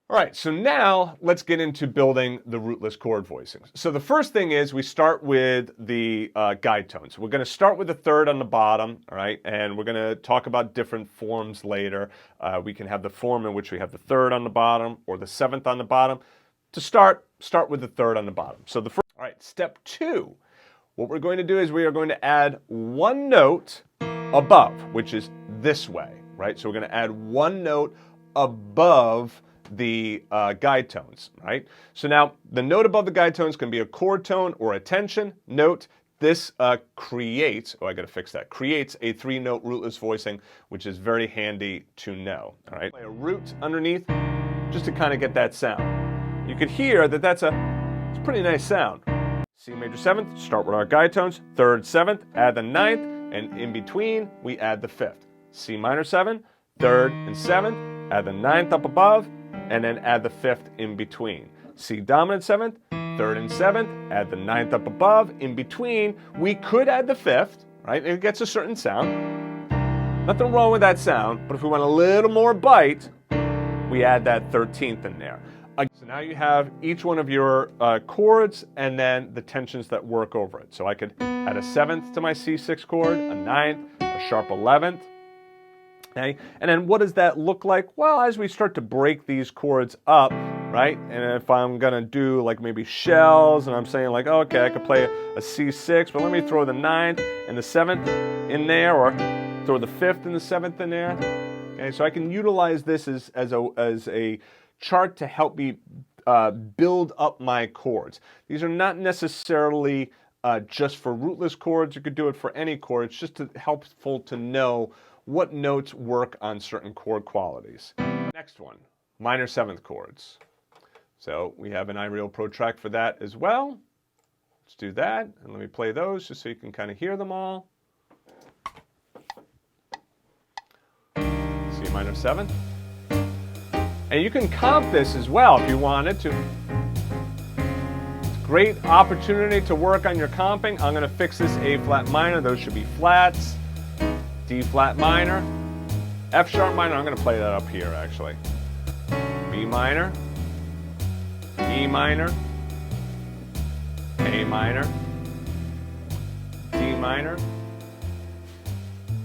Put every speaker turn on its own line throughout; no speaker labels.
All right, so now let's get into building the rootless chord voicings. So the first thing is we start with the guide tones. We're going to start with the third on the bottom, all right, and we're going to talk about different forms later. We can have the form in which we have the third on the bottom or the seventh on the bottom. To start with the third on the bottom. So the first, all right, step 2. What we're going to do is we are going to add one note above, which is this way, right? So we're going to add one note above the guide tones, right? So now the note above the guide tones can be a chord tone or a tension note. This creates a 3-note rootless voicing, which is very handy to know, all right? Play a root underneath just to kind of get that sound. You could hear that it's a pretty nice sound. C major 7th, start with our guide tones, 3rd, 7th, add the 9th, and in between we add the 5th. C minor 7, 3rd and 7th, add the 9th up above, and then add the 5th in between. C dominant 7th, 3rd and 7th, add the 9th up above. In between, we could add the 5th, right? It gets a certain sound. Nothing wrong with that sound, but if we want a little more bite, we add that 13th in there. So now you have each one of your chords and then the tensions that work over it. So I could add a 7th to my C6 chord, a 9th, a sharp 11th. Okay? And then what does that look like? Well, as we start to break these chords up, right? And if I'm gonna do like maybe shells and I'm saying like, oh, okay, I could play a C6, but let me throw the 9th and the 7th in there, or throw the 5th and the 7th in there. Okay, so I can utilize this as a chart to help me build up my chords. These are not necessarily just for rootless chords. You could do it for any chord. It's just helpful to know what notes work on certain chord qualities. Next one, minor 7th chords. So we have an iReal Pro track for that as well. Let's do that, and let me play those just so you can kind of hear them all. C minor 7th. And you can comp this as well if you wanted to. It's a great opportunity to work on your comping. I'm going to fix this A flat minor. Those should be flats. D flat minor. F sharp minor. I'm going to play that up here actually. B minor. E minor. A minor. D minor.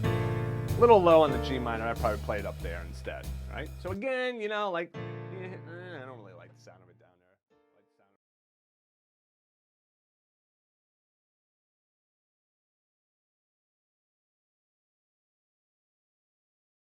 A little low on the G minor. I'd probably play it up there instead. Right? So again, you know, like